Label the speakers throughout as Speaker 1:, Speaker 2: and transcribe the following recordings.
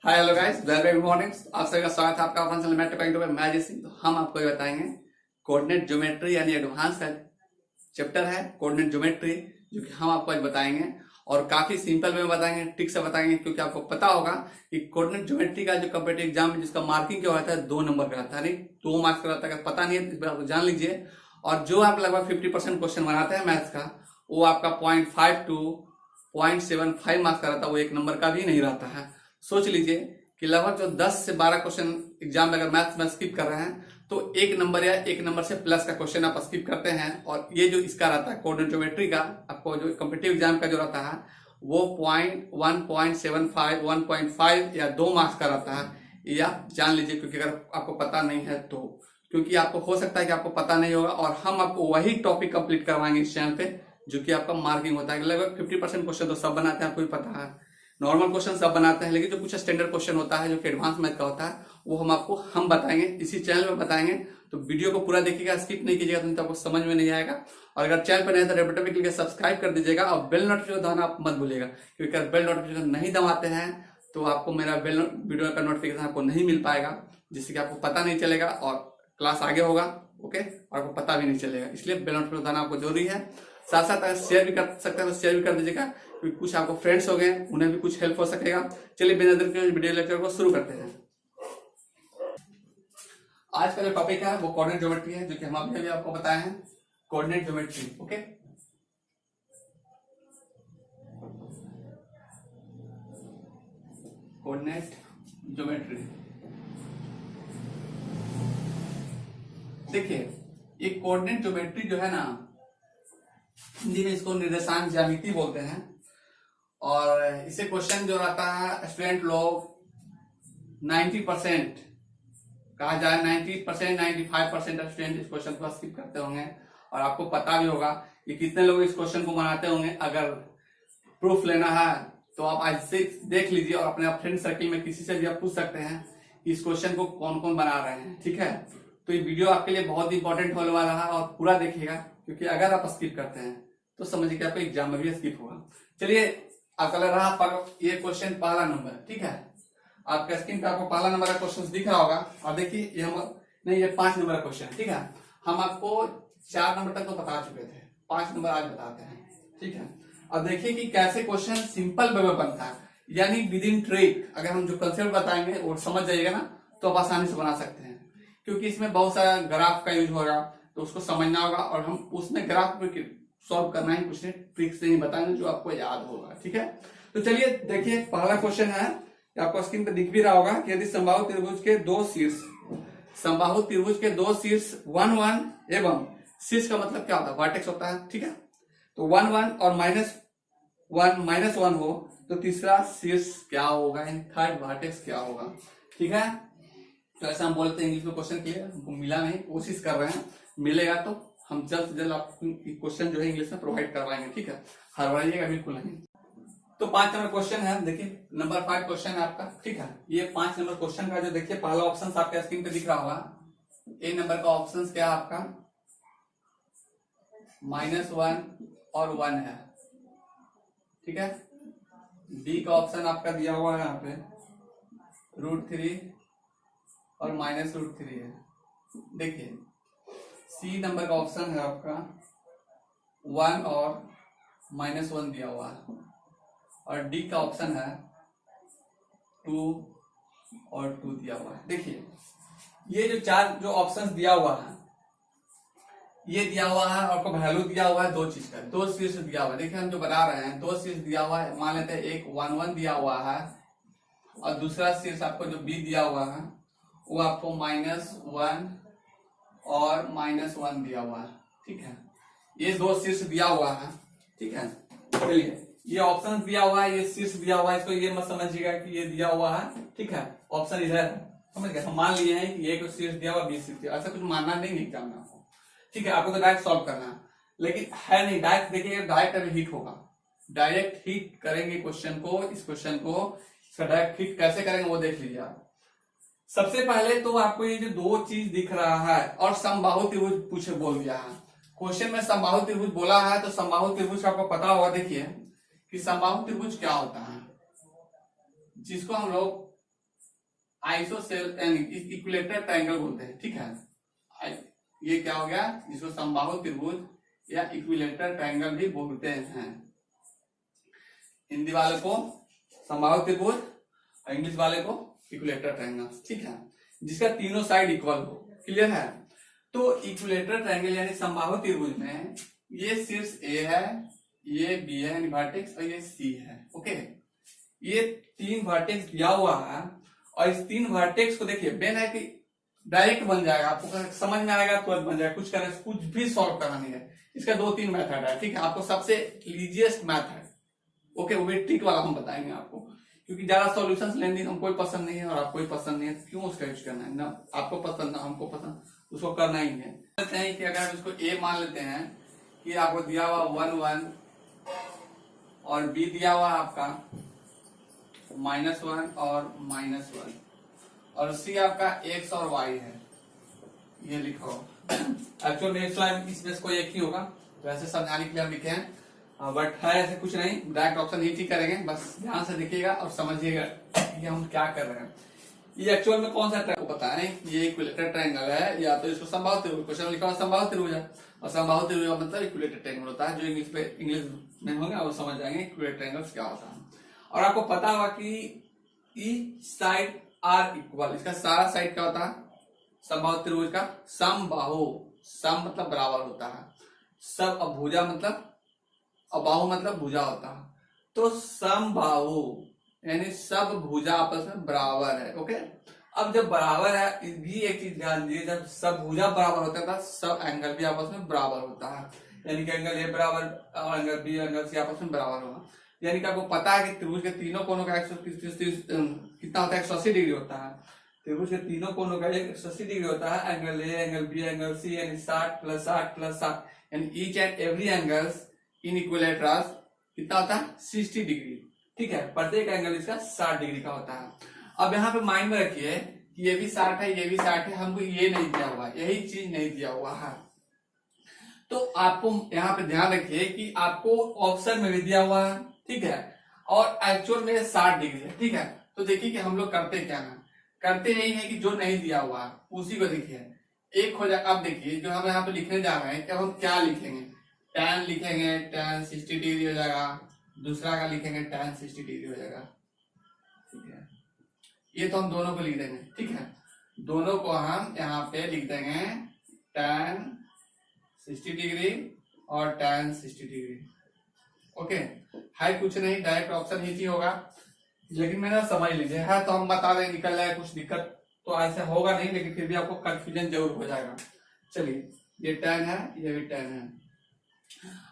Speaker 1: Hi hello guys, very good morning. आप सभी का स्वागत है आपका अपना चैनल मैथ टॉपिक में। मैं जय सिंह। तो हम आपको ये बताएंगे कोऑर्डिनेट ज्योमेट्री यानी एडवांस का चैप्टर है कोऑर्डिनेट ज्योमेट्री, जो कि हम आपको आज बताएंगे और काफी सिंपल वे में बताएंगे, ट्रिक से बताएंगे। क्योंकि आपको पता होगा कि कोऑर्डिनेट ज्योमेट्री का जो कॉम्पिटिटिव एग्जाम में जिसका मार्किंग क्या होता है 2 नंबर का रहता है, नहीं 2 मार्क्स का रहता है। अगर पता नहीं है तो इस बार आप जान लीजिए। और जो आप लगभग 50% क्वेश्चन बनाते हैं मैथ्स का, वो आपका 0.5 to 0.75 मार्क्स का रहता है, वो 1 नंबर का भी नहीं रहता है। सोच लीजिए कि लगभग जो 10 से 12 क्वेश्चन एग्जाम में अगर मैथ्स में स्किप कर रहे हैं तो 1 नंबर या 1 नंबर से प्लस का क्वेश्चन आप स्किप करते हैं। और ये जो इसका रहता है कोऑर्डिनेट ज्योमेट्री का, आपको जो कॉम्पिटिटिव एग्जाम का जो रहता है वो 1.75 1.5 या 2 मार्क्स का रहता है। ये आप जान लीजिए, क्योंकि अगर आपको पता नहीं है तो, क्योंकि आपको हो सकता है कि आपको पता नहीं होगा और हम आपको वही टॉपिक कंप्लीट करवाएंगे इस चैनल पे, जो कि आपका मार्किंग होता है। लगभग 50% क्वेश्चन तो सब बनाते हैं, आपको भी पता है। नॉर्मल क्वेश्चन सब बनाते हैं, लेकिन जो कुछ स्टैंडर्ड क्वेश्चन होता है जो कि एडवांस मैथ का होता है वो हम बताएंगे इसी चैनल में बताएंगे। तो वीडियो को पूरा देखिएगा, स्किप नहीं कीजिएगा, तो आपको समझ में नहीं आएगा। और अगर चैनल पर नहीं तो रेड बटन पे क्लिक करके सब्सक्राइब कर दीजिएगा और बेल नोटिफिकेशन दबाना आप मत भूलिएगा, क्योंकि अगर बेल नोटिफिकेशन नहीं दबाते हैं तो आपको मेरा वीडियो का नोटिफिकेशन आपको नहीं मिल पाएगा, जिससे कि आपको पता नहीं चलेगा और क्लास आगे होगा, ओके, और आपको पता भी नहीं चलेगा। इसलिए बेल नोटिफिकेशन दबाना आपको जरूरी है। साथ साथ अगर शेयर भी कर सकते हैं तो शेयर भी कर दीजिएगा, क्योंकि कुछ आपको फ्रेंड्स हो गए उन्हें भी कुछ हेल्प हो सकेगा। चलिए बिना देर के वीडियो लेक्चर को शुरू करते हैं। आज का जो टॉपिक है वो कोऑर्डिनेट ज्योमेट्री है, जो कि हम अभी आपको बताए हैं coordinate geometry. Okay, coordinate geometry. देखिए, ये कोऑर्डिनेट ज्योमेट्री जो है ना, हिंदी में इसको निर्देशांक ज्यामिति बोलते हैं। और इसे क्वेश्चन जो रहता है स्टूडेंट लोग 90% कहा जाए 90% 95% स्टूडेंट इस क्वेश्चन को स्किप करते होंगे। और आपको पता भी होगा कि कितने लोग इस क्वेश्चन को बनाते होंगे। अगर प्रूफ लेना है तो आप आज से देख लीजिए और अपने फ्रेंड सर्किल में किसी से भी आप पूछ सकते हैं कि इस क्वेश्चन को कौन कौन बना रहे हैं। ठीक है, तो ये वीडियो आपके लिए बहुत इंपॉर्टेंट होने वाला है और पूरा देखिएगा, क्योंकि अगर आप स्किप करते हैं तो समझिए कि आपको एग्जाम में भी स्किप होगा। चलिए, आपका लग रहा है ये क्वेश्चन पहला नंबर, ठीक है, आपका स्क्रीन पे आपको पहला नंबर का क्वेश्चन दिख रहा होगा। और देखिए ये ये 5 नंबर का क्वेश्चन है, ठीक है। हम आपको 4 नंबर तक तो बता चुके थे, 5 नंबर आज बताते हैं, ठीक है। अब देखिए कि कैसे क्वेश्चन सिंपल वे में बनता है, यानी विद इन ट्रिक। अगर हम जो कंसेप्ट बताएंगे वो समझ जाइएगा ना, तो आप आसानी से बना सकते हैं, क्योंकि इसमें बहुत सारा ग्राफ का यूज होगा, तो उसको समझना होगा। और हम उसमें ग्राफ सॉल्व करना ही, कुछ ट्रिक से ही बताएंगे जो आपको याद होगा, ठीक है। तो चलिए देखिए, पहला क्वेश्चन है, आपको स्क्रीन पे दिख भी रहा होगा कि यदि समबाहु त्रिभुज के 2 शीर्ष, समबाहु त्रिभुज के 2 शीर्ष 1 1 एवं शीर्ष का मतलब क्या होता है, वर्टेक्स होता है, ठीक है। तो 1 1 और -1 हो तो तीसरा शीर्ष क्या होगा, थर्ड वर्टेक्स क्या होगा, ठीक है। तो ऐसा हम बोलते हैं इंग्लिश में क्वेश्चन क्लियर, हमको मिला नहीं, कोशिश कर रहे हैं, मिलेगा तो हम जल्द से जल्द आपको क्वेश्चन जो है इंग्लिश में प्रोवाइड करवाएंगे, ठीक है, हरवाइएगा बिल्कुल नहीं। तो 5 नंबर क्वेश्चन है, देखिए नंबर 5 क्वेश्चन है आपका, ठीक है। ये 5 नंबर क्वेश्चन का जो देखिए पहला ऑप्शन आपके स्क्रीन पे दिख रहा होगा। ए नंबर का ऑप्शन क्या है आपका, -1 और 1 है, ठीक है। बी का ऑप्शन आपका दिया हुआ है यहाँ पे √3 और -√3 है। देखिए सी नंबर का ऑप्शन है आपका 1 और -1 दिया हुआ है। और डी का ऑप्शन है 2 और 2 दिया हुआ है। देखिए ये जो 4 जो ऑप्शंस दिया हुआ है, ये दिया हुआ है, आपको वैल्यू दिया हुआ है 2 चीज का, 2 शीर्ष दिया हुआ है। देखिए हम जो बता रहे हैं 2 शीर्ष दिया हुआ है, मान लेते हैं एक 1 1 दिया हुआ है और दूसरा शीर्ष आपको जो बी दिया हुआ है वो आपको -1 और -1 दिया हुआ है, ठीक है। ये 2 शीर्ष दिया हुआ है, ठीक है। चलिए ये ऑप्शन दिया हुआ है, ये शीर्ष दिया हुआ है, इसको ये मत समझिएगा कि ये दिया हुआ है, ठीक है, ऑप्शन इधर है, समझ गए। हम मान लिए हैं कि एक शीर्ष दिया हुआ, बी शीर्ष दिया, ऐसा कुछ मानना नहीं है एग्जाम में आपको, ठीक है। आपको तो डायरेक्ट सॉल्व करना है, लेकिन है नहीं डायरेक्ट। देखिए डायरेक्ट अभी हिट होगा, डायरेक्ट हिट करेंगे क्वेश्चन को, इस क्वेश्चन को डायरेक्ट हिट कैसे करेंगे वो देख लीजिए आप। सबसे पहले तो आपको ये जो 2 चीज दिख रहा है और समबाहु त्रिभुज पूछे बोल दिया है क्वेश्चन में, समबाहु त्रिभुज बोला है तो समबाहु त्रिभुज आपको पता होगा। देखिए कि समबाहु त्रिभुज क्या होता है, जिसको हम लोग आइसोसेल इक्विलेटरल ट्रायंगल बोलते हैं, ठीक है। ये क्या हो गया, जिसको समबाहु त्रिभुज या इक्विलेटरल ट्रायंगल भी बोलते हैं। हिंदी वाले को समबाहु त्रिभुज और इंग्लिश वाले को इक्विलेटरल ट्रायंगल, ठीक है, जिसका तीनों साइड इक्वल हो। क्लियर है। तो इक्विलेटरल ट्रायंगल यानी समबाहु त्रिभुज में ये शीर्ष ए है, ये बी है यानी वर्टेक्स, और ये सी है। ओके, ये 3 वर्टेक्स दिया हुआ है और इस 3 वर्टेक्स को देखिए, बेन है कि डायरेक्ट बन जाएगा, आपको समझ में आएगा तुरंत बन जाएगा, कुछ भी सॉल्व करना नहीं है। इसका 2-3 मेथड है, ठीक है, आपको सबसे इजीएस्ट मेथड, ओके, वो भी ट्रिक वाला हम बताएंगे आपको, क्योंकि ज्यादा सॉल्यूशंस लेने हमको कोई पसंद नहीं है और आपको पसंद नहीं है, क्यों उसका यूज करना है, ना आपको पसंद ना हमको पसंद, उसको करना ही है। कहते हैं कि अगर इसको ए मान लेते हैं कि आपको दिया हुआ 1 1 और बी दिया हुआ आपका -1 और -1 और सी आपका x और y है, ये लिखो। एक्चुअल में इसमें कोई एक ही होगा, वैसे समझाने के लिए हम लिखे हैं, बट है ऐसे कुछ नहीं, डायरेक्ट ऑप्शन ही ठीक करेंगे, बस ध्यान से देखिएगा और समझिएगा कि हम क्या कर रहे हैं। ये एक्चुअल में कौन सा ट्रायंगल पता है, ये इक्विलेटरल ट्रायंगल है, या तो इसको समबाहु त्रिभुज, क्वेश्चन लिखा हुआ समबाहु त्रिभुज है, और समबाहु त्रिभुज का मतलब इक्विलेटरल ट्रायंगल होता है। जो इंग्लिश में होगा वो समझ जाएंगे इक्विलेटरल ट्रायंगल क्या होता है। और आपको पता होगा कि ईच साइड आर इक्वल, इसका सारा साइड क्या होता है, समबाहु त्रिभुज का समबाहु, सम मतलब बराबर होता है, सब अभुजा मतलब अबाहु मतलब भुजा होता है, तो समबाहु यानी सब भुजा आपस में बराबर है। ओके, अब जब बराबर है, भी एक चीज ध्यान दीजिए, जब सब भुजा बराबर होता है सब एंगल भी आपस में बराबर होता है, यानी कि एंगल ए बराबर एंगल बी एंगल सी आपस में बराबर होगा। यानी कि आपको पता है कि त्रिभुज के तीनों कोनों का कितना होता है, 180 डिग्री होता है। त्रिभुज के तीनों कोनों का 180 डिग्री होता है, angle A angle B angle C, यानी 60 + 60 + 60, यानी each and every angles in equilaterals कितना होता है, 60 डिग्री, ठीक है, प्रत्येक एंगल इसका 60 डिग्री का होता है। अब यहाँ पे माइंड में रखिए कि ये भी 60 है, ये भी 60 है, हमको ये नहीं दिया हुआ, यही चीज नहीं दिया हुआ है, तो आपको यहाँ पे ध्यान रखिए कि आपको ऑप्शन में भी दिया हुआ है, ठीक है, और एक्चुअल में 60 डिग्री है, ठीक है। तो देखिए कि हम लोग करते क्या है, करते यही है कि जो नहीं दिया हुआ है उसी को देखिए एक हो जाए। अब देखिए जो हम यहाँ पे लिखने जा रहे हैं, कि हम क्या लिखेंगे, tan लिखेंगे, tan 60 डिग्री हो जाएगा, दूसरा का लिखेंगे tan 60 डिग्री हो जाएगा, ठीक है। ये तो हम दोनों को लिख देंगे, ठीक है, दोनों को हम यहाँ पे लिख देंगे tan 60 डिग्री और tan 60 डिग्री। ओके, है कुछ नहीं, डायरेक्ट ऑप्शन ही होगा, लेकिन मेरा समझ लीजिए है, तो हम बता दें, निकल जाए, कुछ दिक्कत तो ऐसा होगा नहीं, लेकिन फिर भी आपको कंफ्यूजन जरूर हो जाएगा। चलिए, ये tan है, ये भी tan है।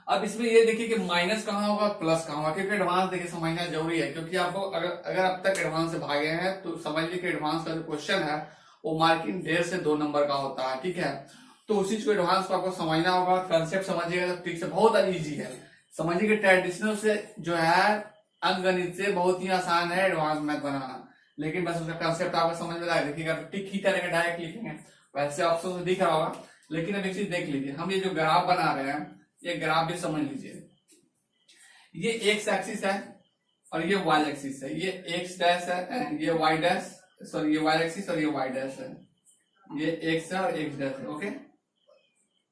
Speaker 1: अब इसमें ये देखिए कि माइनस कहाँ होगा, प्लस कहाँ होगा, क्योंकि एडवांस देखिए समझना जरूरी है, क्योंकि आपको अगर अब तक एडवांस से भागे हैं तो समझ लीजिए कि एडवांस का जो क्वेश्चन है वो मार्किंग 1.5 से 2 नंबर का होता है, ठीक है। तो उसी को एडवांस को आपको समझना होगा, कंसेप्ट समझिएगा तो ठीक से, बहुत ईजी है, समझिए कि ट्रेडिशनल से जो है अंकगणित से बहुत ही आसान है एडवांस मैथ बनाना, लेकिन बस उसका कंसेप्ट आपको समझ में आएगा। देखिएगा टिक ही करेंगे, डायरेक्ट लिखेंगे, वैसे ऑप्शन से दिख रहा होगा, लेकिन अब एक चीज देख लीजिए, हम ये जो ग्राफ बना रहे हैं, ये ग्राफ भी समझ लीजिए, ये एक्स एक्सिस है और ये वाई एक्सिस है, ये एक्स डैश है, ये वाई डैश, सॉरी ये वाई एक्सिस और ये वाई डैश है, ये एक्स है और एक्स डैश है, ओके,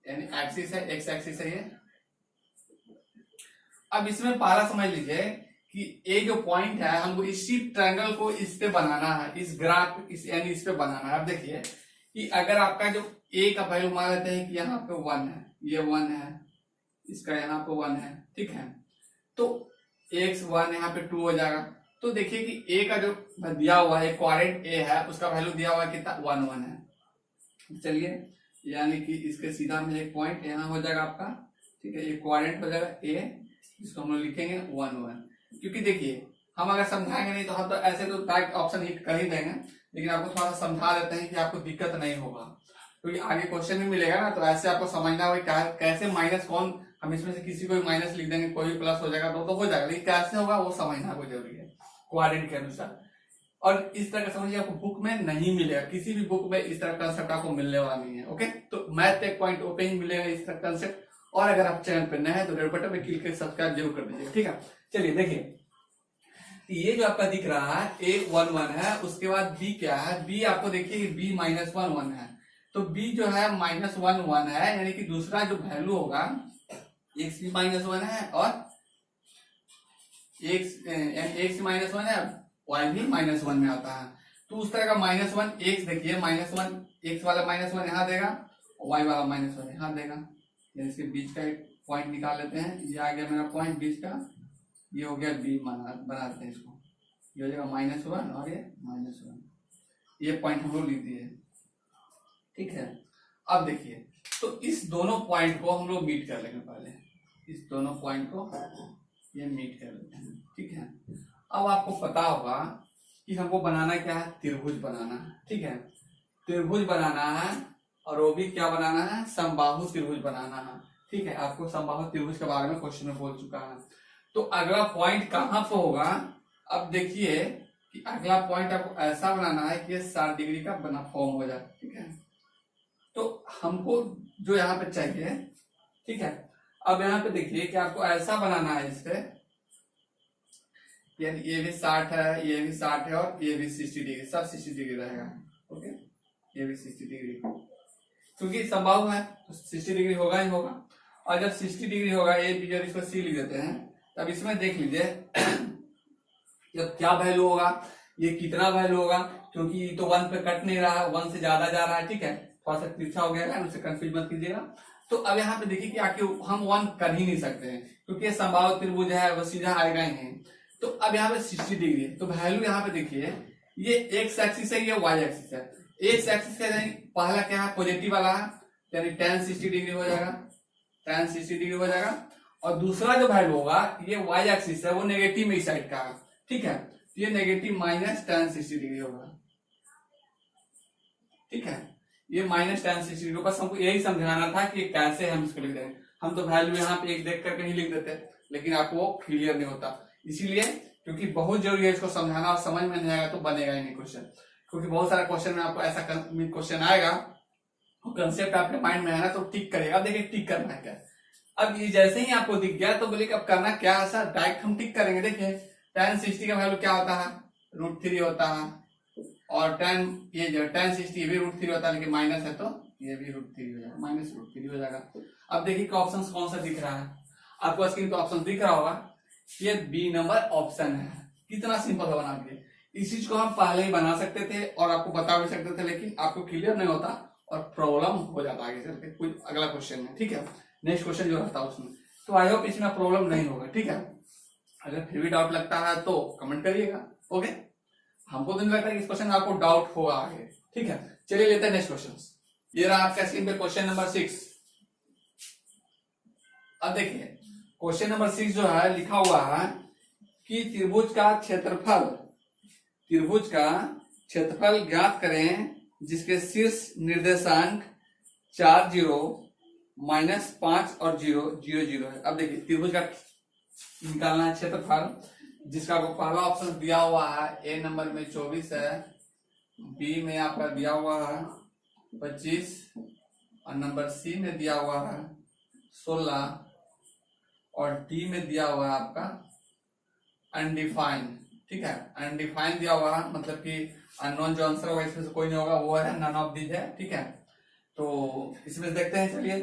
Speaker 1: यानी एक्सिस है, एक्स एक्सिस है ये। अब इसमें पहला समझ लीजिए कि ये जो पॉइंट है, हमको इसी ट्रायंगल को इस पे बनाना है, इस ग्राफ यानी इस पे बनाना है। अब देखिए कि अगर आपका जो ए का वैल्यू मान लेते हैं कि यहाँ पे 1 है, ये 1 है, इसका यहाँ पे 1 है, ठीक है, तो x1 यहाँ पे 2 हो जाएगा। तो देखिए कि a का जो दिया हुआ है, क्वाड्रेंट a है, उसका वैल्यू दिया हुआ है कितना, 1 1 है। चलिए, यानी कि इसके सीधा में एक पॉइंट यहाँ हो जाएगा आपका, ठीक है, ये क्वाड्रेंट हो जाएगा a, इसको हम लोग लिखेंगे 1 1, क्योंकि देखिए हम अगर समझाएंगे नहीं तो हम तो ऐसे तो डायरेक्ट ऑप्शन हिट कर ही देंगे, लेकिन आपको थोड़ा सा समझा देते हैं कि आपको दिक्कत नहीं होगा, क्योंकि आगे क्वेश्चन भी मिलेगा ना, तो ऐसे आपको समझना होगा कैसे माइनस कौन, हम इसमें से किसी को भी माइनस लिख देंगे, कोई भी प्लस हो जाएगा तो हो जाएगा, लेकिन कैसे होगा वो समझना को जरूरी है क्वाड्रेंट के अनुसार। और इस तरह का समझिए आपको बुक में नहीं मिलेगा, किसी भी बुक में इस तरह का कंसेप्ट आपको मिलने वाला नहीं है। ओके, तो मैथ टेक पॉइंट ओपन ही मिलेगा इस तरह कंसेप्ट। और अगर आप चैनल पर नए हैं तो रेड बटन पे क्लिक करके सब्सक्राइब जरूर कर दीजिए, ठीक है। चलिए देखिए, ये जो आपका दिख रहा है a 1 1 है, उसके बाद b क्या है, b आपको देखिए b माइनस 1 1 है, तो b जो है माइनस 1 1 है, यानी कि दूसरा जो वैल्यू होगा x भी माइनस 1 है और x माइनस 1 है, y भी माइनस 1 में आता है। तो उस तरह का माइनस 1 x देखिए माइनस 1 x वाला माइनस 1 यहाँ देगा, y वाला माइनस 1 यहाँ देगा। इसके बीच का एक पॉइंट निकाल लेते हैं, ये आ गया मेरा पॉइंट बीच का, ये हो गया b बनाते हैं इसको, ये हो जाएगा माइनस 1 और ये माइनस 1, ये पॉइंट हम लोग लिख दिए, ठीक है। अब देखिए तो इस दोनों पॉइंट को हम लोग मीट कर लेंगे, पहले इस दोनों पॉइंट को ये मीट कर लेते हैं, ठीक है। अब आपको पता होगा कि हमको बनाना क्या है, त्रिभुज बनाना है, ठीक है। त्रिभुज बनाना है और वो भी क्या बनाना है, समबाहु त्रिभुज बनाना है, ठीक है। आपको समबाहु त्रिभुज के बारे में क्वेश्चन में बोल चुका है। तो अगला पॉइंट कहां पे होगा, अब देखिए कि अगला पॉइंट आपको ऐसा बनाना है कि ये 60 डिग्री का बना फॉर्म हो जाए, ठीक है। तो हमको जो यहाँ पे चाहिए, ठीक है। अब यहाँ पे देखिए कि आपको ऐसा बनाना है इससे, यानी ये भी 60 है, ये भी 60 है और ये भी 60 डिग्री, सब 60 डिग्री रहेगा, ओके। ये भी 60 डिग्री, क्योंकि संभव है तो 60 डिग्री होगा ही होगा। और जब 60 डिग्री होगा, ए बी और इसको सी लिख देते हैं, तब इसमें देख लीजिए जब क्या वैल्यू होगा, ये कितना वैल्यू होगा, क्योंकि ये तो 1 पे कट नहीं रहा है, 1 से ज्यादा जा रहा है, ठीक है। थोड़ा सा तिरछा हो गया है, उसे कंफ्यूज मत कीजिएगा। तो अब यहाँ पे देखिए कि आखिर हम 1 कर ही नहीं सकते हैं, क्योंकि ये संभावित त्रिभुज है, वो सीधा आएगा ही नहीं। तो अब यहाँ पे 60 डिग्री है, तो वैल्यू यहाँ पे देखिए ये एक्स एक्सिस है, ये वाई एक्सिस है। एक्स एक्सिस का पहला क्या है, पॉजिटिव वाला है, यानी tan 60 डिग्री हो जाएगा, tan 60 डिग्री हो जाएगा। और दूसरा जो वैल्यू होगा, ये वाई एक्सिस है, वो नेगेटिव में इस साइड का है, ठीक है। तो ये नेगेटिव माइनस tan 60 डिग्री होगा, ठीक है। ये माइनस tan 60 डिग्री, बस हमको यही समझाना था कि कैसे हम इसको लिख देंगे। हम तो वैल्यू यहाँ पे एक देख करके ही लिख देते, लेकिन आपको वो क्लियर नहीं होता, इसीलिए क्योंकि बहुत जरूरी है इसको समझाना, और समझ में नहीं आएगा तो बनेगा ही नहीं क्वेश्चन। क्योंकि बहुत सारे क्वेश्चन में आपको ऐसा क्वेश्चन आएगा, कंसेप्ट आपके माइंड में है ना, तो टिक करेगा। अब देखिए टिक करना है क्या, अब ये जैसे ही आपको दिख गया तो बोलिए अब करना क्या है सर, डायरेक्ट हम टिक करेंगे। देखिए tan 60 का वैल्यू क्या होता है, √3 होता है, और ये जो tan 60 ये भी √3 होता है, लेकिन माइनस है तो ये भी √3 हो जाएगा, माइनस √3 हो जाएगा। अब देखिए ऑप्शन कौन सा दिख रहा है, आपको स्क्रीन पे ऑप्शन दिख रहा होगा, ये बी नंबर ऑप्शन है। कितना सिंपल है बना के, इस चीज को हम पहले ही बना सकते थे और आपको बता भी सकते थे, लेकिन आपको क्लियर नहीं होता और प्रॉब्लम हो जाता आगे चल के कुछ अगला क्वेश्चन में, ठीक है। नेक्स्ट क्वेश्चन जो रहता है उसमें, तो आई होप इसमें प्रॉब्लम नहीं होगा, ठीक है। अगर फिर भी डाउट लगता है तो कमेंट करिएगा, ओके। हमको तो नहीं लगता कि इस क्वेश्चन में आपको डाउट होगा आगे, ठीक है। चलिए लेते हैं नेक्स्ट क्वेश्चन। ये रहा आपका स्क्रीन पे क्वेश्चन नंबर 6। अब देखिए क्वेश्चन नंबर 6 जो है लिखा हुआ है कि त्रिभुज का क्षेत्रफल ज्ञात करें जिसके शीर्ष निर्देशांक 4 0 -5 और 0 0 0 है। अब देखिए त्रिभुज का निकालना है क्षेत्रफल, जिसका आपको पहला ऑप्शन दिया हुआ है, ए नंबर में 24 है, बी में आपका दिया हुआ है 25 और नंबर सी में दिया हुआ है 16 और डी में दिया हुआ है आपका अनडिफाइंड, ठीक है। अनडिफाइंड दिया हुआ है, मतलब कि अननोन जो आंसर होगा इसमें से कोई नहीं होगा, वो है नन ऑफ दीज है, ठीक है। तो इसमें देखते हैं, चलिए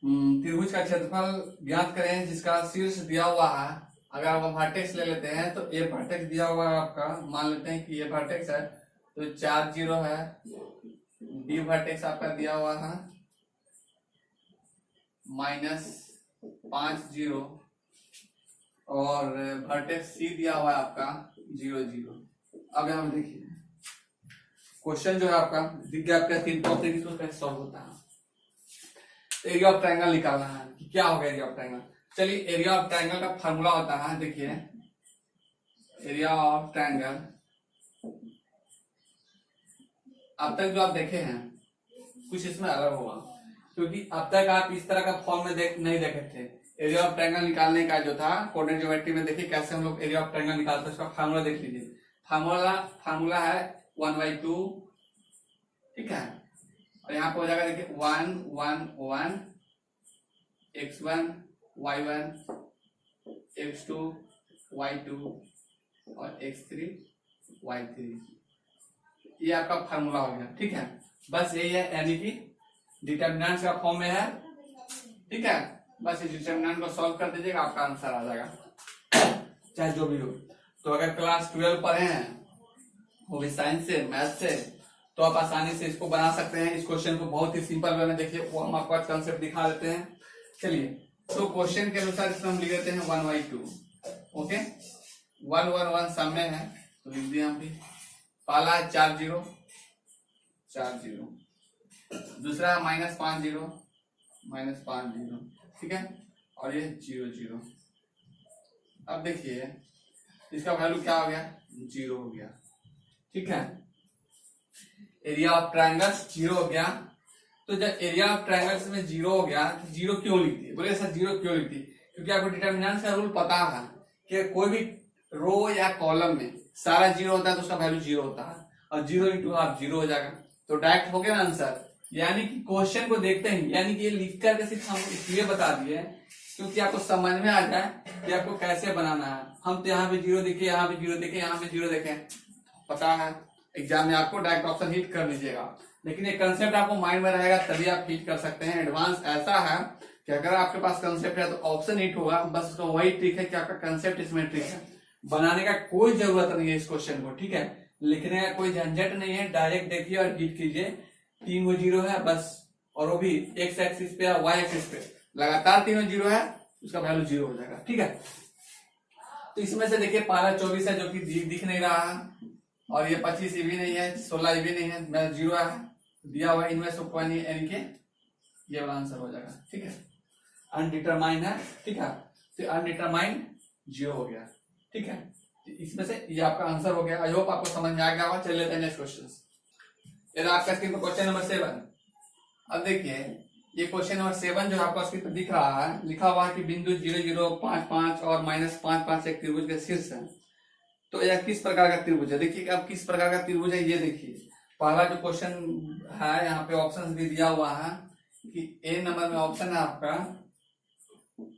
Speaker 1: त्रिभुज का क्षेत्रफल ज्ञात करें जिसका शीर्ष दिया हुआ है। अगर आप वर्टेक्स ले लेते हैं तो ए वर्टेक्स दिया हुआ है आपका, मान लेते हैं कि ये वर्टेक्स है तो 4 0 है, बी वर्टेक्स आपका दिया हुआ है -5 0 और वर्टेक्स सी दिया हुआ है आपका 0 0। अब हम देखिए क्वेश्चन जो है आपका दिख गया, आपका 3 टॉपिक इसको कैसे सॉल्व होता है। एरिया ऑफ ट्रायंगल निकालना है कि क्या होगा एरिया ऑफ ट्रायंगल। चलिए एरिया ऑफ ट्रायंगल का फार्मूला होता है, देखिए एरिया ऑफ ट्रायंगल अब तक जो आप देखे हैं कुछ इसमें अलग होगा, क्योंकि अब तक आप इस तरह का फॉर्म में नहीं देखे थे। एरिया ऑफ ट्रायंगल निकालने का जो था कोऑर्डिनेट ज्योमेट्री में, देखिए कैसे हम लोग एरिया ऑफ ट्रायंगल निकालते हैं, उसका फार्मूला देख लीजिए। फार्मूला है 1/2, ठीक है। और यहाँ पे हो जाएगा देखिए 1 1 1 x1 y1 x2 y2 और x3 y3, ये आपका फार्मूला हो गया। ठीक है, बस यही है, यानी कि डिटर्मिनेंट का फॉर्म में है। ठीक है, बस इस डिटर्मिनेंट को सॉल्व कर दीजिएगा, आपका आंसर आ जाएगा, चाहे जो भी हो। तो अगर क्लास 12 पढ़े हैं, वो भी साइंस से, मैथ से, तो आप आसानी से इसको बना सकते हैं। इस क्वेश्चन को बहुत ही सिंपल वे में देखिए, वो हम आपको आज कंसेप्ट दिखा देते हैं। चलिए, तो क्वेश्चन के अनुसार इसमें हम लिख देते हैं 1/2। ओके, 1 1 1 सम में है, तो लिख दिया हम भी। पहला है 4 0, दूसरा है -5 0, -5 0, ठीक है, और ये 0 0। अब देखिए इसका वैल्यू क्या हो गया, 0 हो गया। ठीक है, एरिया ऑफ ट्रायंगल्स 0 हो गया। तो जब एरिया ऑफ ट्रायंगल्स में 0 हो गया, तो 0 क्यों लिखती है, बोले सर 0 क्यों लिखती है? क्योंकि आपको डिटर्मिनेंट का रूल पता है कि कोई भी रो या कॉलम में सारा 0 होता है तो उसका वैल्यू 0 होता है, और 0 × हाफ 0 हो जाएगा। तो डायरेक्ट हो गया ना आंसर। यानी कि क्वेश्चन को देखते ही, यानी कि ये लिख करके सिर्फ हम इसलिए बता दिए क्योंकि आपको समझ में आ जाए कि आपको कैसे बनाना है। हम तो यहाँ पे 0 देखे, यहाँ पे 0 देखे, यहाँ पे 0 देखे, पता है एग्जाम में आपको डायरेक्ट ऑप्शन हिट कर लीजिएगा। लेकिन ये कंसेप्ट आपको माइंड में रहेगा तभी आप हिट कर सकते हैं। एडवांस ऐसा है कि अगर आपके पास कंसेप्ट है तो ऑप्शन हिट होगा, बस उसका वही ट्रिक है कि आपका कंसेप्ट इसमें ट्रिक है। बनाने का कोई जरूरत नहीं है इस क्वेश्चन को, ठीक है, लिखने का कोई झंझट नहीं है, डायरेक्ट देखिए और हिट कीजिए। 3 गो 0 है बस, और वो भी एक्स एक्सिस पे और वाई एक्सिस पे लगातार 3 0 है, उसका वैल्यू 0 हो जाएगा। ठीक है, तो इसमें से देखिए पहला 24 है जो कि दिख नहीं रहा है, और ये 25 ये भी नहीं है, 16 ये भी नहीं है, मेरा 0 है दिया हुआ, इनमें से कोई नहीं, यानी कि ये वाला आंसर हो जाएगा। ठीक है, अनडिटरमाइन है। ठीक है, तो अनडिटरमाइन 0 हो गया। ठीक है, तो इसमें से ये आपका आंसर हो गया। आई होप आपको समझ में आ गया होगा। चलिए लेते हैं नेक्स्ट क्वेश्चन। ये आपका स्क्रीन पर क्वेश्चन नंबर 7। अब देखिए ये क्वेश्चन नंबर 7 जो आपका स्क्रीन पर दिख रहा है, लिखा हुआ है कि बिंदु 0 0 5 5 और -5 5 एक त्रिभुज के शीर्ष है। तो यह किस प्रकार का त्रिभुज है? देखिए अब किस प्रकार का त्रिभुज है ये देखिए। पहला जो क्वेश्चन है, यहाँ पे ऑप्शन भी दिया हुआ है कि ए नंबर में ऑप्शन है आपका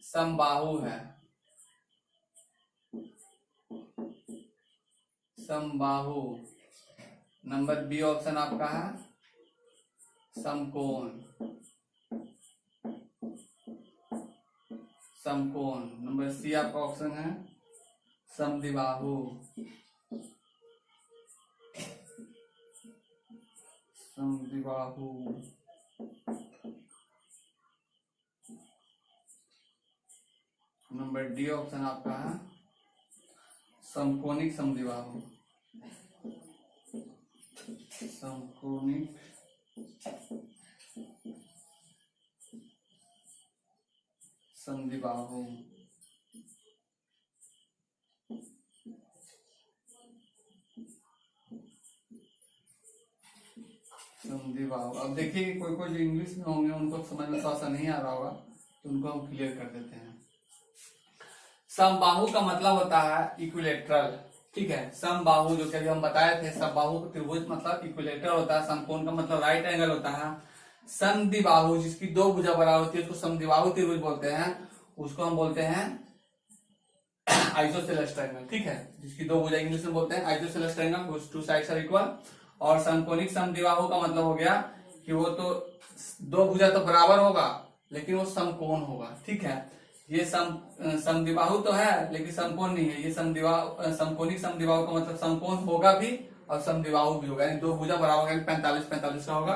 Speaker 1: समबाहु है, समबाहु। नंबर बी ऑप्शन आपका है समकोण, समकोण। नंबर सी आपका ऑप्शन है समद्विबाहु, समद्विबाहु। नंबर डी ऑप्शन आपका है समकोणिक समद्विबाहु, समकोणिक समद्विबाहु। समद्विबाहु। अब देखिए कोई कोई जो इंग्लिश में होंगे उनको समझ में थोड़ा सा नहीं आ रहा होगा, तो उनको हम क्लियर कर देते हैं। समबाहु का मतलब होता है इक्विलेटरल। ठीक है, समबाहु जो कि हम बताए थे, समबाहु का त्रिभुज मतलब इक्विलेटरल होता है। समकोण का मतलब राइट एंगल होता है। समद्विबाहु जिसकी 2 भुजा बराबर होती है उसको समद्विबाहु त्रिभुज बोलते हैं। उसको हम बोलते हैं आइसोसेलेस ट्रायंगल। ठीक है, जिसकी 2 भुजा इंग्लिश में बोलते हैं isosceles triangle, which 2 sides are equal. और समकोणिक समद्विबाहु का मतलब हो गया कि वो तो 2 भुजा तो बराबर होगा लेकिन वो समकोण होगा। ठीक है, ये समद्विबाहु तो है लेकिन समकोण नहीं है। ये समकोणिक समद्विबाहु का मतलब समकोण होगा भी और समद्विबाहु भी होगा, यानी 2 भुजा बराबर होगा, 45-45 का होगा।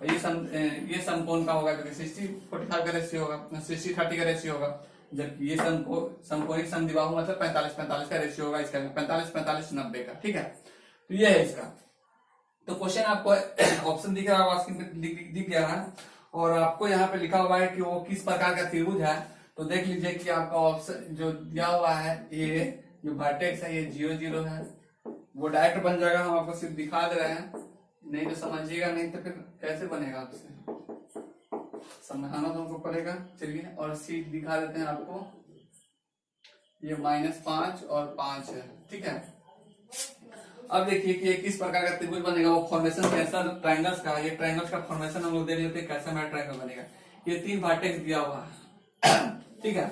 Speaker 1: और ये समकोण का होगा क्योंकि 60-45 का रेशियो होगा, 60-30 का रेशियो होगा। जबकि ये समकोणिक समद्विबाहु मतलब 45-45 का रेशियो होगा, इसका 45-45-90 का। ठीक है, तो ये है इसका। तो क्वेश्चन आपको ऑप्शन दिख रहा होगा, स्क्रीन पे दिख गया है, और आपको यहाँ पे लिखा हुआ है कि वो किस प्रकार का त्रिभुज है। तो देख लीजिए कि आपका ऑप्शन जो दिया हुआ है, ये जो वर्टेक्स है ये 0 0 है, वो डायरेक्ट बन जाएगा। हम आपको सिर्फ दिखा दे रहे हैं, नहीं तो समझिएगा, नहीं तो फिर कैसे बनेगा आपसे, समझाना तो हमको पड़ेगा। चलिए, और सी दिखा देते हैं आपको, ये -5 और 5 है। ठीक है, अब देखिए कि किस प्रकार का त्रिभुज बनेगा, वो फॉर्मेशन कैसा ट्रायंगल्स का। ये ट्रायंगल्स का फॉर्मेशन हम लोग देख लेते हैं कैसा हमारा ट्रायंगल बनेगा। ये 3 वर्टेक्स दिया हुआ है। ठीक है,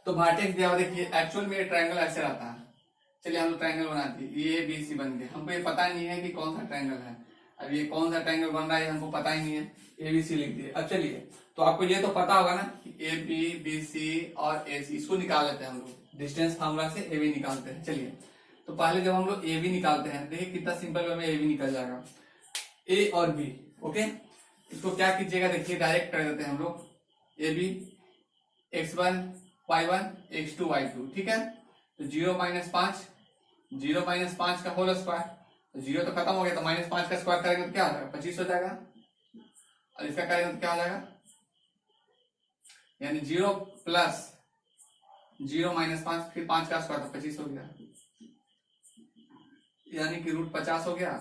Speaker 1: तो वर्टेक्स दिया हुआ देखिए, एक्चुअल में ये ट्रायंगल ऐसे रहता है। चलिए हम लोग ट्रायंगल बनाते हैं, ये बी सी बन गया, हमको ये पता नहीं है कि कौन सा ट्रायंगल है। अब ये कौन सा ट्रायंगल बन रहा है हमको पता ही नहीं है, ए बी सी लिख दिए। अब चलिए, तो आपको ये तो पता होगा ना कि ए बी, बी सी और ए सी, इसको निकाल लेते हैं हम लोग, डिस्टेंस फार्मूला से ए बी निकालते हैं। चलिए, तो पहले जब हम लोग ए बी निकालते हैं, देखिए कितना सिंपल वे में ए बी निकल जाएगा, ए और बी। ओके, इसको क्या कीजिएगा, देखिए डायरेक्ट कर देते हैं हम लोग, A B x1 y1 x2 y2, ठीक है। तो 0 - 5, 0 - 5 का होल स्क्वायर, तो 0 तो खत्म हो गया, तो -5 का स्क्वायर करेंगे तो क्या हो जाएगा, 25 हो जाएगा। और इसका करेंगे तो क्या हो जाएगा, यानी 0 प्लस 0 - 5, फिर 5 का स्क्वायर, तो 25 हो गया, यानी कि √50 हो गया।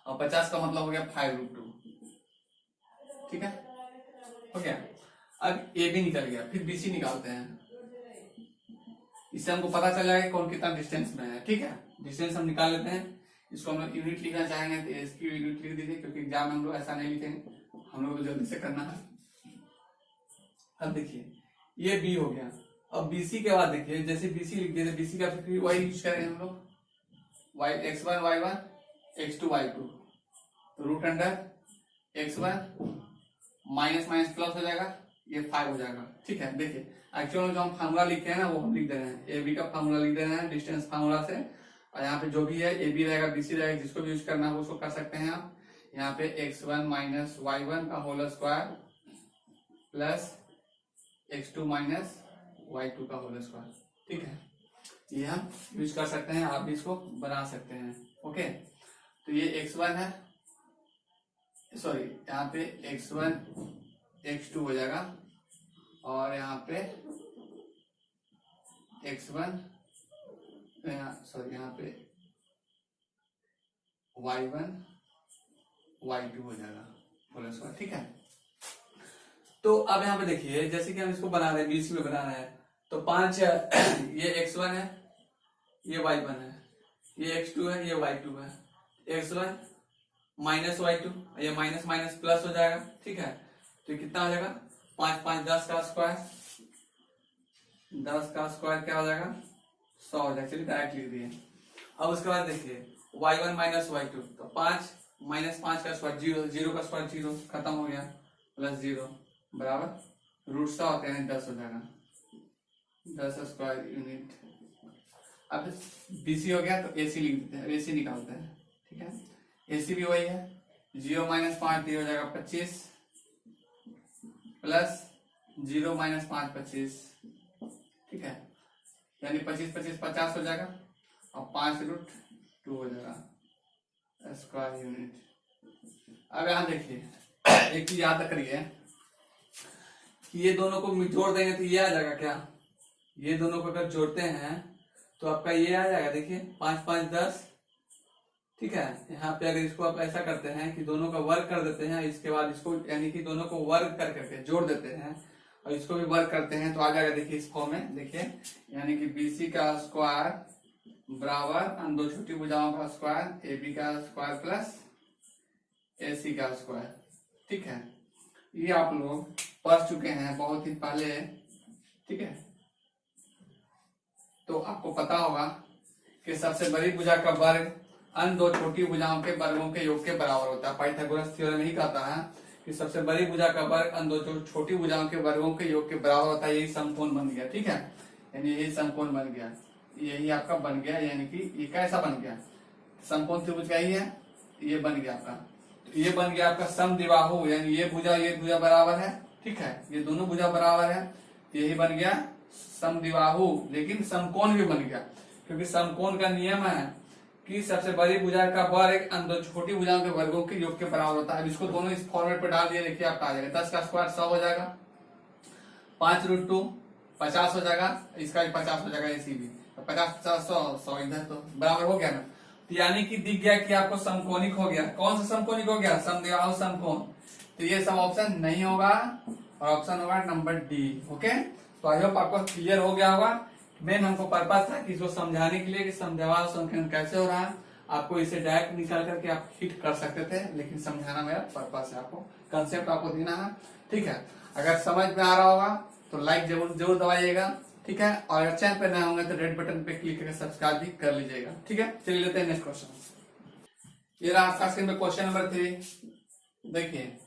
Speaker 1: और 50 का मतलब हो गया 5√2, ठीक है, हो गया। अब ए बी निकल गया, फिर बी सी निकालते हैं, इससे हमको पता चल जाएगा कौन कितना डिस्टेंस में है, ठीक है। डिस्टेंस हम निकाल लेते हैं, इसको हम लोग यूनिट लिखना चाहेंगे तो इसकी यूनिट लिख दीजिए, क्योंकि एग्जाम में हम लोग ऐसा नहीं लिखेंगे, हम लोग को जल्दी से करना है। अब देखिए ये बी हो गया, अब बीसी के बाद देखिए, जैसे बीसी लिख दिए, बीसी का फिर वही यूज करेंगे हम लोग, x1 y1 x2 y2, तो √x1 माइनस प्लस हो जाएगा, ये 5 हो जाएगा, ठीक है। देखिए एक्चुअल में जो हम फार्मूला लिखे हैं ना, वो हम लिख दे रहे हैं, ए बी का फार्मूला लिख दे रहे हैं डिस्टेंस फार्मूला से। और यहाँ पे जो भी है ए बी रहेगा, बी सी रहेगा, जिसको भी यूज करना है उसको कर सकते हैं आप। यहाँ पे x1 - y1 का whole square plus x2 - y2 का होल स्क्वायर, ठीक है, ये हम यूज कर सकते हैं, आप भी इसको बना सकते हैं। ओके, तो ये x1 है, सॉरी यहाँ पे x1 x2 हो जाएगा, और यहाँ पे x1 सॉरी यहाँ पे y1 y2 हो जाएगा होल स्क्वायर, ठीक है। तो अब यहाँ पे देखिए, जैसे कि हम इसको बना रहे हैं, बीच में बना रहे हैं, तो 5 ये x1 है, ये y1 है, ये x2 है, ये y2 है, x1 - y2, ये माइनस प्लस हो जाएगा, ठीक है। तो कितना हो जाएगा, 5 5 10 का स्क्वायर, 10 का स्क्वायर क्या हो जाएगा, 100 हो जाएगा। चलिए डायरेक्ट लिख दिए। अब उसके बाद देखिए y1 - y2, तो 5 - 5 का स्क्वायर 0, 0 का स्क्वायर 0, खत्म हो गया, प्लस 0 बराबर √100 होते हैं 10 हो जाएगा, 10 स्क्वायर यूनिट। अब बीसी हो गया, तो एसी लिख देते हैं, एसी निकालते हैं, ठीक है। एसी भी वही है, 0 - 5 हो जाएगा 25, प्लस 0 - 5 25, ठीक है, यानी 25 25 50 हो जाएगा, और 5√2 हो जाएगा स्क्वायर यूनिट। अब यहाँ देखिए एक चीज याद करिए कि ये दोनों को जोड़ देंगे तो ये आ जाएगा क्या, ये दोनों को अगर जोड़ते हैं तो आपका ये आ जाएगा, देखिए 5 5 10, ठीक है। यहाँ पे अगर इसको आप ऐसा करते हैं कि दोनों का वर्ग कर देते हैं, इसके बाद इसको यानी कि दोनों को वर्ग कर करके जोड़ देते हैं और इसको भी वर्ग करते हैं, तो आ जाएगा देखिए इस फॉर्म में, देखिए यानी कि बीसी का स्क्वायर बराबर दो छोटी भुजाओं का स्क्वायर, ए बी का स्क्वायर प्लस ए सी का स्क्वायर, ठीक है। ये आप लोग पढ़ चुके हैं बहुत ही पहले, ठीक है। तो आपको पता होगा कि सबसे बड़ी भुजा का वर्ग अन्य दो छोटी भुजाओं के वर्गों के योग के बराबर होता है। पाइथागोरस थ्योरम यही कहता है कि सबसे बड़ी भुजा का वर्ग अन्य दो छोटी भुजाओं के वर्गों के योग के बराबर होता है। यही समकोण बन गया, ठीक है, यानी यही समकोण बन गया, यही आपका बन गया, यानी कि ये कैसा बन गया, समकोण त्रिभुज का ही है, ये बन गया आपका, तो ये बन गया आपका समद्विबाहु, यानी ये भुजा बराबर है, ठीक है, ये दोनों भुजा बराबर है, यही बन गया समद्विबाहु। लेकिन समकोण भी बन गया, क्योंकि समकोण का नियम है कि सबसे बड़ी भुजा का वर्ग अन्य दो छोटी भुजाओं के वर्गों के योग के बराबर होता है। अब इसको दोनों इस फॉर्मेट पर डाल दिए, देखिए आपका आ जाएगा 10 का स्क्वायर 100 हो जाएगा, 5√2 50 हो जाएगा, इसका भी 50 हो जाएगा, इसी भी 50 50 100 100 इधर, तो बराबर हो गया ना। तो यानी कि दिख गया कि आपको समकोणिक हो गया। कौन सा समकोणिक हो गया, समद्विबाहु समकोण। तो ये सब ऑप्शन नहीं होगा और ऑप्शन होगा नंबर डी। ओके, तो आई होप आपको क्लियर हो गया होगा। मेन हमको पर्पस था कि इसको समझाने के लिए कि समद्विबाहु समकोण कैसे हो रहा है। आपको इसे डायरेक्ट निकाल करके आप हिट कर सकते थे, लेकिन समझाना मेरा पर्पस है, आपको कंसेप्ट आपको देना है, ठीक है। अगर समझ में आ रहा होगा तो लाइक जरूर जरूर दबाइएगा, ठीक है। और अगर चैनल पे नए होंगे तो रेड बटन पे क्लिक करके सब्सक्राइब भी कर लीजिएगा, ठीक है। चलिए लेते हैं नेक्स्ट क्वेश्चन। ये रहा आपका स्क्रीन पे क्वेश्चन नंबर 3। देखिए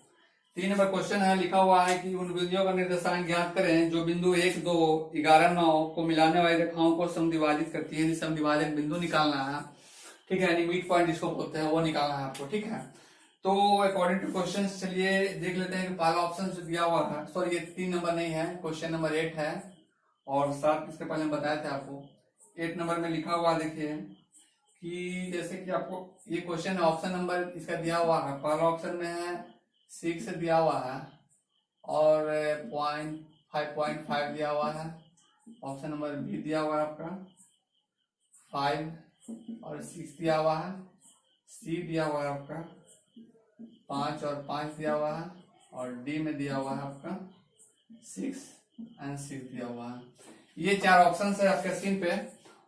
Speaker 1: 3 नंबर क्वेश्चन है, लिखा हुआ है कि उन बिंदुओं का निर्देशांक ज्ञात करें जो बिंदु 1, 2, 11, 9 को मिलाने वाली रेखाओं को समद्विभाजित करती है। समद्विभाजक बिंदु निकालना है, ठीक है, यानी मिड पॉइंट जिसको बोलते हैं वो निकालना है आपको, ठीक है। तो अकॉर्डिंग टू क्वेश्चन चलिए देख लेते हैं कि पहला ऑप्शन जो दिया हुआ है, सॉरी ये 3 नंबर नहीं है, क्वेश्चन नंबर 8 है और 7 इसके पहले बताए थे आपको। 8 नंबर में लिखा हुआ देखिए कि जैसे कि आपको ये क्वेश्चन ऑप्शन नंबर इसका दिया हुआ है, पहला ऑप्शन में है 6 दिया हुआ है और 5.5 दिया हुआ है। ऑप्शन नंबर बी दिया हुआ है आपका 5 और 6 दिया हुआ है। सी दिया हुआ है आपका 5 और 5 दिया हुआ है और डी में दिया हुआ है आपका 6 और 6 दिया हुआ है। ये 4 ऑप्शन है आपके स्क्रीन पे।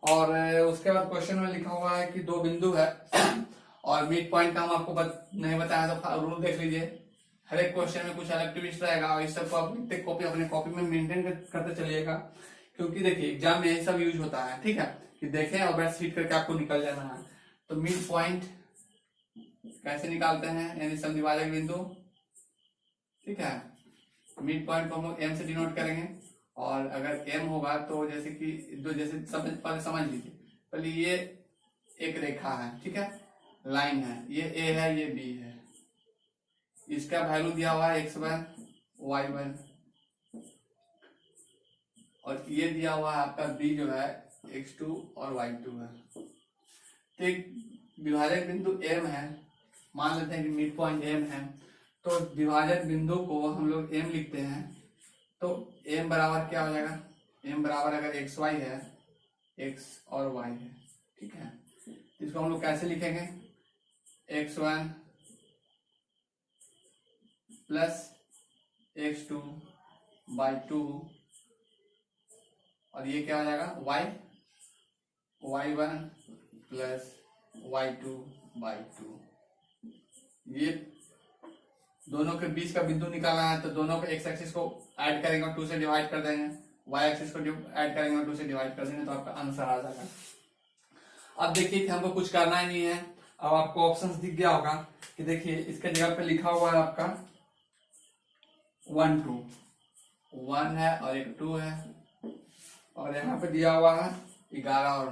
Speaker 1: और उसके बाद क्वेश्चन में लिखा हुआ है कि 2 बिंदु है और मिड पॉइंट का हम आपको नहीं बताया तो रूल देख लीजिए। हर एक क्वेश्चन में कुछ अलग ट्विस्ट रहेगा और इस सबको आप लिखते कॉपी अपने कॉपी में मेंटेन करते चलिएगा, क्योंकि देखिए एग्जाम में यही सब यूज होता है, ठीक है, कि देखें और बैठ सीट करके आपको निकल जाना है। तो मिड पॉइंट कैसे निकालते हैं, यानी समद्विभाजक बिंदु, ठीक है। मिड पॉइंट को हम एम से डिनोट करेंगे और अगर एम होगा तो जैसे कि जैसे पहले समझ लीजिए, पहले ये एक रेखा है, ठीक है, लाइन है, ये ए है, ये बी है, इसका वैल्यू दिया हुआ है x1 y1 और ये दिया हुआ है आपका b जो है x2 और y2 है। तो एक विभाजक बिंदु m है, मान लेते हैं कि मिड पॉइंट m है, तो विभाजक बिंदु को हम लोग m लिखते हैं। तो m बराबर क्या हो जाएगा, m बराबर अगर xy है, x और y है, ठीक है, इसको हम लोग कैसे लिखेंगे, x1 प्लस x2 बाई 2 और ये क्या हो जाएगा y1 प्लस y2 बाई 2। ये दोनों के बीच का बिंदु निकालना है, तो दोनों के एक्स एक्सिस को ऐड करेंगे और 2 से डिवाइड कर देंगे, वाई एक्सिस को ऐड करेंगे और 2 से डिवाइड कर देंगे, तो आपका आंसर आ जाएगा। अब देखिए कि हमको कुछ करना ही नहीं है। अब आपको ऑप्शंस दिख गया होगा कि देखिए इसके जगह पे लिखा हुआ है आपका 1 2 1 है और एक 2 है और यहाँ पे दिया हुआ है 11 और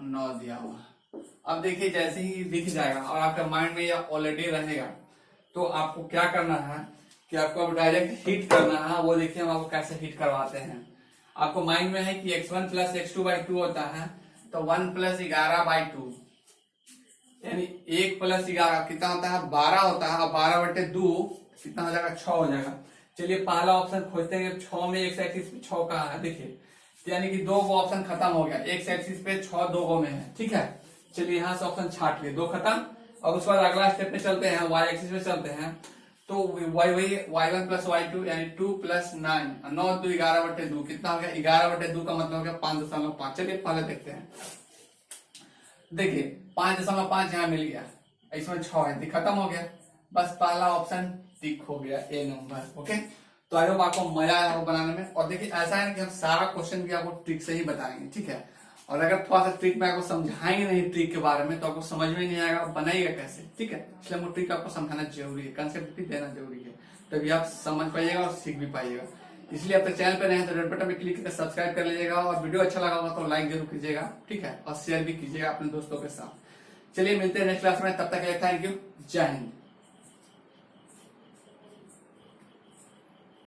Speaker 1: 9 दिया हुआ है। अब देखिए जैसे ही दिख जाएगा और आपके माइंड में यह ऑलरेडी रहेगा, तो आपको क्या करना है कि आपको अब डायरेक्ट हिट करना है। वो देखिए हम आपको कैसे हिट करवाते हैं। आपको माइंड में है कि x1 प्लस x2 बाई 2 होता है, तो 1 प्लस 11 बाई 2 यानी 1 प्लस 11 कितना होता है, 12 होता है, और 12 बटे 2 कितना हो जाएगा, 6 हो जाएगा। चलिए पहला ऑप्शन खोजते हैं, 6 में एक्स एक्सिस पे 6 कहाँ है, देखिए यानी कि 2 को ऑप्शन खत्म हो गया, एक्स एक्सिस पे 6 2 को में है, ठीक है। चलिए यहाँ से ऑप्शन छाट लिए, 2 खत्म। और उसके बाद अगला स्टेप पे चलते हैं, वाई एक्सिस पे चलते हैं, तो वही y1 प्लस y2 यानी 2 प्लस 9 9 2 11 बटे 2 कितना हो गया, 11 बटे 2 का मतलब हो गया 5.5। चलिए पहले देखते हैं, देखिए 5.5 यहाँ मिल गया, इसमें 6 है, खत्म हो गया, बस पहला ऑप्शन टिक हो गया, ए नंबर। ओके, तो आई होप आपको मजा आया होगा बनाने में। और देखिए ऐसा है कि हम सारा क्वेश्चन भी आपको ट्रिक से ही बताएंगे, ठीक है। और अगर थोड़ा सा ट्रिक में आपको समझाएंगे नहीं ट्रिक के बारे में, तो आपको समझ में नहीं आएगा बनाइएगा कैसे, ठीक है। इसलिए हमको ट्रिक आपको समझाना जरूरी है, कंसेप्ट भी देना जरूरी है, तभी आप समझ पाइएगा और सीख भी पाइएगा। इसलिए आप चैनल पर रहे तो रेड बटन पे क्लिक करके सब्सक्राइब कर लीजिएगा और वीडियो अच्छा लगा होगा तो लाइक जरूर कीजिएगा, ठीक है, और शेयर भी कीजिएगा अपने दोस्तों के साथ। चलिए मिलते हैं नेक्स्ट क्लास में, तब तक के लिए थैंक यू, जय हिंद।